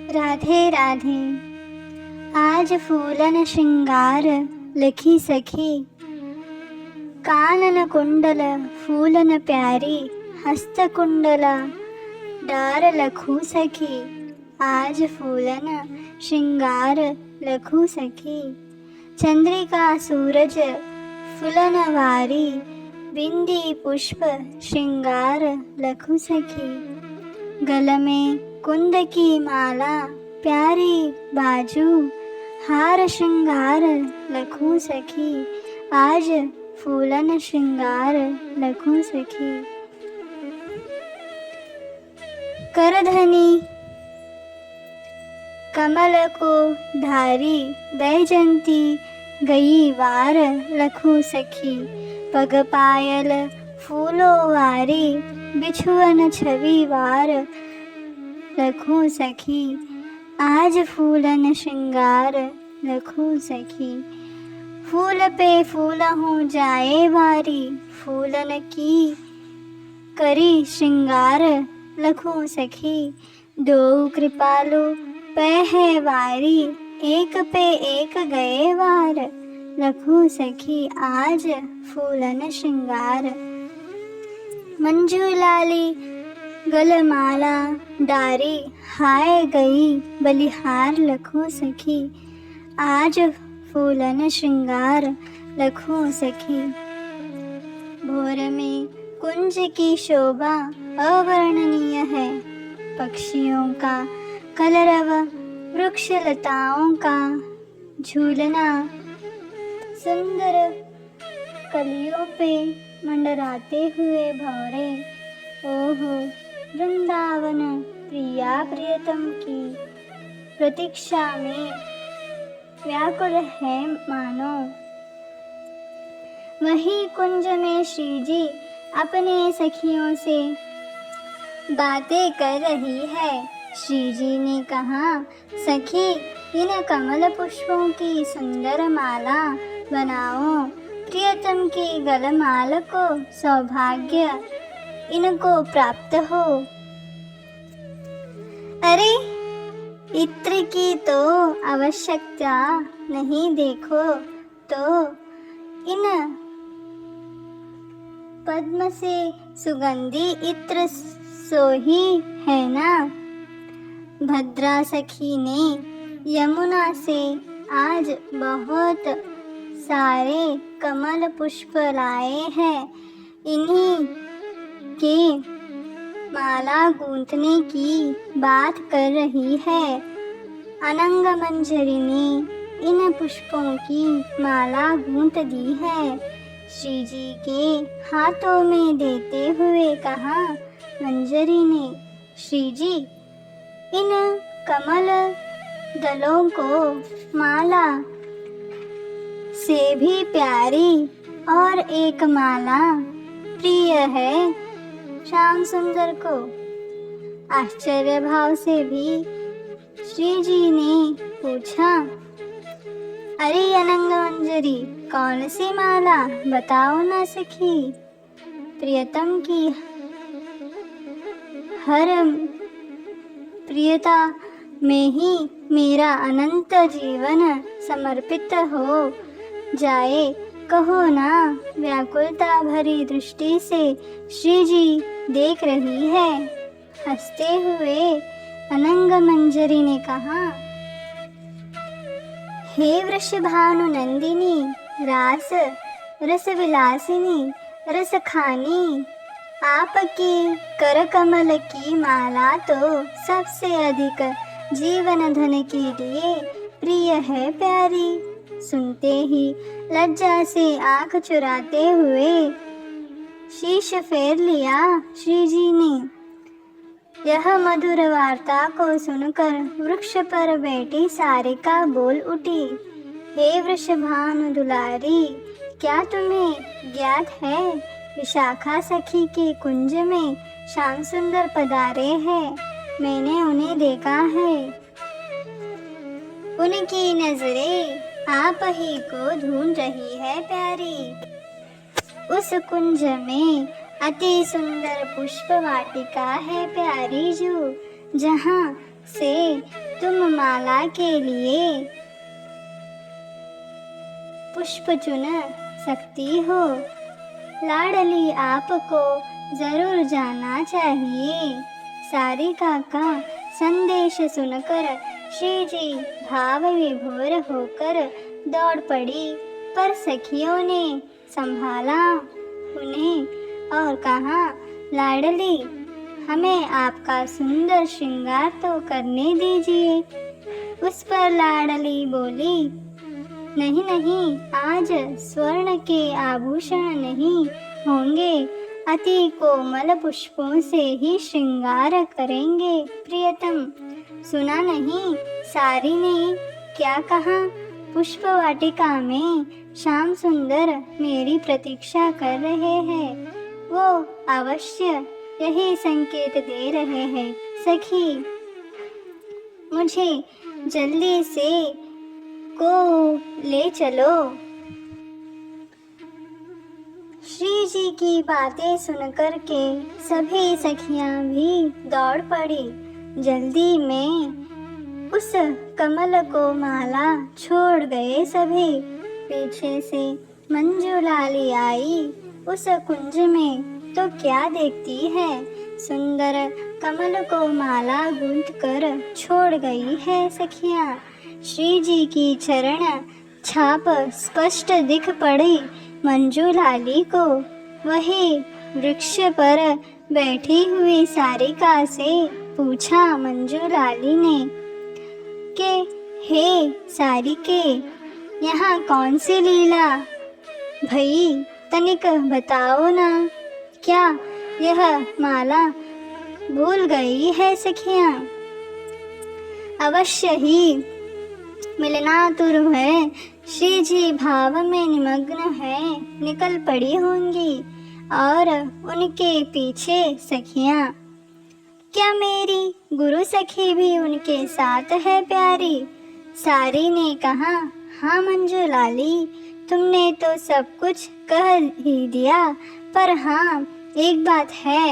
राधे राधे। आज फूलन श्रृंगार लखी सखी, कानन कुंडल फूलन प्यारी, हस्त कुंडल डार लखू सखी। आज फूलन श्रृंगार लखू सखी, चंद्रिका सूरज फुलन वारी, बिंदी पुष्प श्रृंगार लखू सखी। गल में कुंद की माला प्यारी बाजू, हार श्रृंगार लखू सखी। आज फूलन श्रृंगार लखू सखी। करधनी कमल को धारी, बैजंती गई वार लखू सखी। पग पायल फूलों वारी, बिछुअन छवि वार लखू सखी। आज फूलन श्रृंगार लखू सखी। फूल पे फूल हो जाए वारी, फूलन की करी श्रृंगार लखू सखी। दो कृपालु पे है वारी, एक पे एक गए वार लखू सखी। आज फूलन श्रृंगार। मंजू लाली गलमाला डारी, हाय गई बलिहार लखू सखी। आज फूलन श्रृंगार लखू सखी। भोर में कुंज की शोभा अवर्णनीय है, पक्षियों का कलरव वृक्ष लताओं का झूलना, सुंदर कलियों पे मंडराते हुए भौरे। ओहो वृंदावन प्रिया प्रियतम की प्रतीक्षा में व्याकुल है मानो। वही कुंज में श्री जी अपने सखियों से बातें कर रही है। श्री जी ने कहा, सखी इन कमल पुष्पों की सुंदर माला बनाओ, प्रियतम की गलमाल को सौभाग्य इनको प्राप्त हो। अरे इत्र की तो आवश्यकता नहीं, देखो तो इन पद्म से सुगंधी इत्र सोही है ना। भद्रा सखी ने यमुना से आज बहुत सारे कमल पुष्प लाए हैं, इन्हीं के माला गूंथने की बात कर रही है। अनंग मंजरी ने इन पुष्पों की माला गूंथ दी है। श्री जी के हाथों में देते हुए कहा, मंजरी ने, श्री जी इन कमल दलों को माला से भी प्यारी और एक माला प्रिय है श्याम सुंदर को। आश्चर्य भाव से भी श्री जी ने पूछा, अरे अनंग मंजरी कौन सी माला, बताओ ना सखी। प्रियतम की हर प्रियता में ही मेरा अनंत जीवन समर्पित हो जाए, कहो ना। व्याकुलता भरी दृष्टि से श्री जी देख रही है। हंसते हुए अनंग मंजरी ने कहा, हे वृषभानु नंदिनी, रास रस विलासिनी रस खानी, आपकी कर कमल की माला तो सबसे अधिक जीवन धन के लिए प्रिय है प्यारी। सुनते ही लज्जा से आंख चुराते हुए शीश फेर लिया श्री जी ने। यह मधुर वार्ता को सुनकर वृक्ष पर बैठी सारिका बोल उठी, हे वृषभानु दुलारी, क्या तुम्हें ज्ञात है विशाखा सखी के कुंज में श्याम सुंदर पधारे हैं। मैंने उन्हें देखा है। उनकी नजरें आप ही को ढूंढ रही है प्यारी। उस कुंज में अति सुंदर पुष्प वाटिका है प्यारी, जो जहाँ से तुम माला के लिए पुष्प चुन सकती हो। लाडली आपको जरूर जाना चाहिए। सारिका का संदेश सुनकर श्री जी भाव विभोर होकर दौड़ पड़ी, पर सखियों ने संभाला उन्हें और कहा, लाडली हमें आपका सुंदर श्रृंगार तो करने दीजिए। उस पर लाडली बोली, नहीं नहीं, आज स्वर्ण के आभूषण नहीं होंगे, अति कोमल पुष्पों से ही श्रृंगार करेंगे प्रियतम। सुना नहीं सारी ने क्या कहा? पुष्प वाटिका में श्याम सुंदर मेरी प्रतीक्षा कर रहे हैं। वो अवश्य यही संकेत दे रहे हैं, सखी मुझे जल्दी से को ले चलो। श्री जी की बातें सुनकर के सभी सखियां भी दौड़ पड़ी। जल्दी में उस कमल को माला छोड़ गए सभी। पीछे से मंजुलाली आई उस कुंज में, तो क्या देखती है, सुंदर कमल को माला गूंथ कर छोड़ गई है सखियां। श्री जी की चरण छाप स्पष्ट दिख पड़ी मंजुलाली को। वही वृक्ष पर बैठी हुई सारिका से पूछा मंजुलाली ने कि हे सारिके, यहाँ कौन सी लीला भई, तनिक बताओ ना। क्या यह माला भूल गई है सखियां? अवश्य ही मिलना तुर है। श्री जी भाव में निमग्न है, निकल पड़ी होंगी और उनके पीछे सखियां। क्या मेरी गुरु सखी भी उनके साथ है प्यारी? सारी ने कहा, हाँ मंजुलाली, तुमने तो सब कुछ कह ही दिया, पर हाँ एक बात है,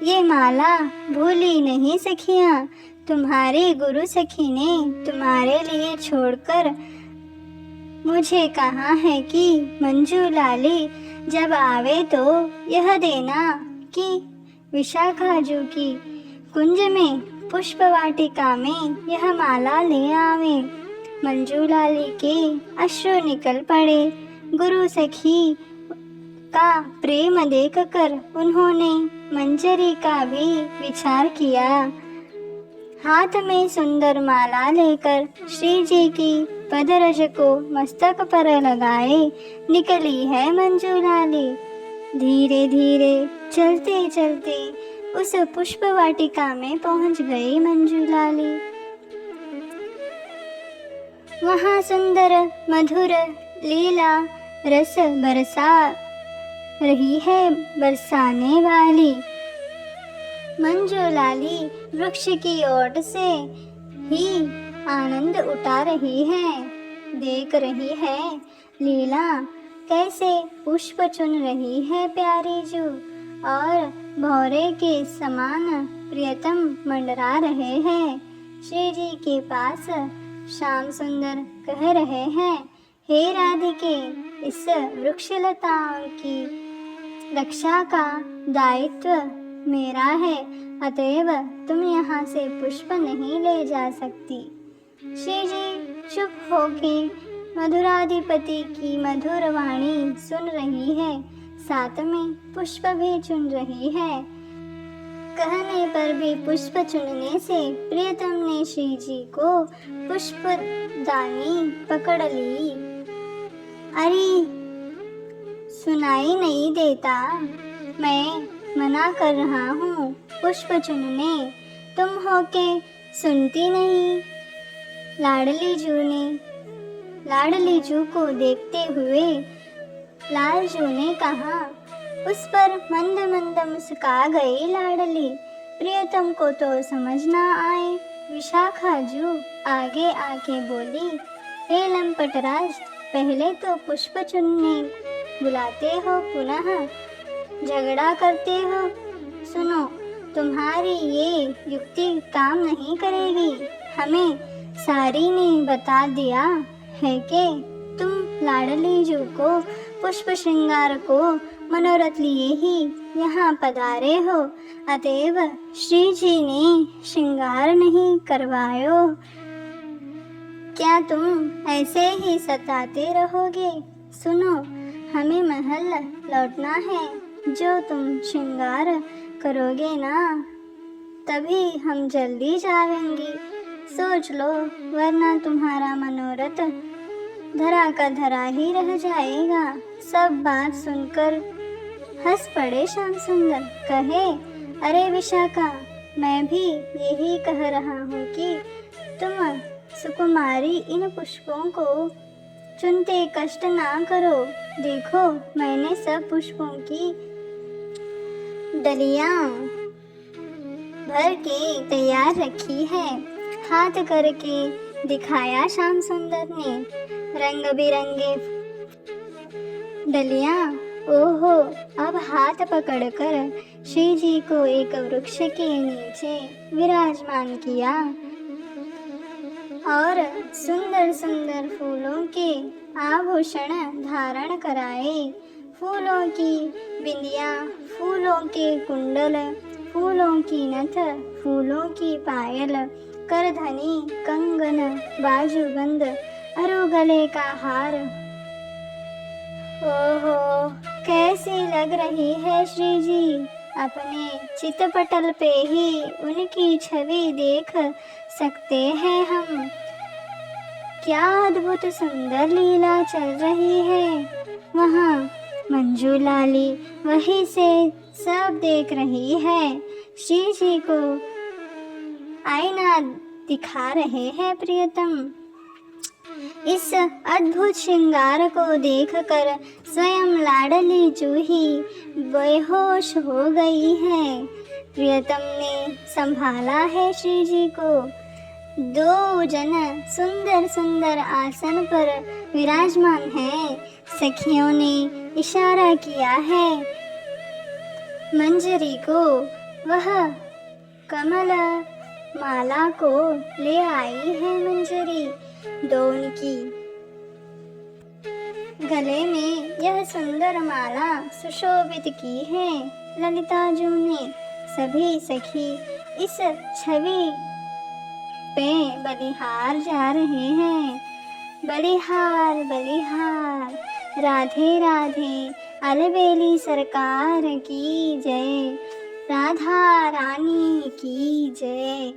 ये माला भूली नहीं सखियां। तुम्हारी गुरु सखी ने तुम्हारे लिए छोड़कर मुझे कहा है कि मंजुलाली जब आवे तो यह देना कि विशाखाजू की कुंज में पुष्प वाटिका में यह माला ले आवे। मंजुलाली के अश्रु निकल पड़े। गुरु सखी का प्रेम देखकर उन्होंने मंजरी का भी विचार किया। हाथ में सुंदर माला लेकर श्री जी की पदरज को मस्तक पर लगाए निकली है मंजुलाली। धीरे धीरे चलते चलते उस पुष्प वाटिका में पहुंच गई मंजुलाली। वहाँ सुंदर मधुर लीला रस बरसा रही है बरसाने वाली। मंजुलाली वृक्ष की ओट से ही आनंद उठा रही है, देख रही है लीला कैसे पुष्प चुन रही है प्यारी जू, और भौरे के समान प्रियतम मंडरा रहे हैं। श्री जी के पास श्याम सुंदर कह रहे हैं, हे राधिके, इस वृक्षलताओं की रक्षा का दायित्व मेरा है, अतएव तुम यहाँ से पुष्प नहीं ले जा सकती। श्री जी चुप होके मधुराधिपति की मधुर वाणी सुन रही है, साथ में पुष्प भी चुन रही है। कहने पर भी पुष्प चुनने से प्रियतम ने श्री जी को पुष्पदानी पकड़ ली। अरे सुनाई नहीं देता, मैं मना कर रहा हूँ पुष्प चुनने, तुम हो के सुनती नहीं। लाडली जू को देखते हुए लालजू ने कहा। उस पर मंद मंद मुस्का गई लाडली। प्रियतम को तो समझ ना आए। विशाखा जू आगे आके बोली, हे लंपटराज, पहले तो पुष्प चुनने बुलाते हो, पुनः झगड़ा करते हो। सुनो, तुम्हारी ये युक्ति काम नहीं करेगी। हमें सारी ने बता दिया है कि तुम लाडली जू को पुष्प श्रृंगार को मनोरथ लिए ही यहाँ पधारे हो, अतएव श्री जी ने श्रृंगार नहीं करवायो। क्या तुम ऐसे ही सताते रहोगे? सुनो, हमें महल लौटना है। जो तुम श्रृंगार करोगे ना, तभी हम जल्दी जाएंगे। सोच लो, वरना तुम्हारा मनोरथ धरा का धरा ही रह जाएगा। सब बात सुनकर हंस पड़े श्याम सुंदर। कहे, अरे विशाखा, मैं भी यही कह रहा हूँ कि तुम सुकुमारी इन पुष्पों को चुनते कष्ट ना करो। देखो, मैंने सब पुष्पों की डलियां भर के तैयार रखी है। हाथ करके दिखाया श्याम सुंदर ने रंग बिरंगे डलियां। ओहो, अब हाथ पकड़कर श्री जी को एक वृक्ष के नीचे विराजमान किया और सुंदर सुंदर फूलों के आभूषण धारण कराए। फूलों की बिंदियां, फूलों के कुंडल, फूलों की नथ, फूलों की पायल, करधनी, कंगन, बाजूबंद, अरु गले का हार। ओहो, कैसी लग रही है श्री जी। अपने चितपटल पे ही उनकी छवि देख सकते हैं हम। क्या अद्भुत सुंदर लीला चल रही है। वहाँ मंजू लाली वहीं से सब देख रही है। श्री जी को आईना दिखा रहे हैं प्रियतम। इस अद्भुत श्रृंगार को देखकर स्वयं लाडली जूही बेहोश हो गई है। प्रियतम ने संभाला है श्री जी को। दो जन सुंदर सुंदर आसन पर विराजमान हैं। सखियों ने इशारा किया है मंजरी को। वह कमल माला को ले आई है मंजरी। दोन की गले में यह सुंदर माला सुशोभित की है ललिता जू ने। सभी सखी इस छवि पे बलिहार जा रहे हैं। बलिहार बलिहार, राधे राधे, अलबेली सरकार की जय, राधा रानी की जय।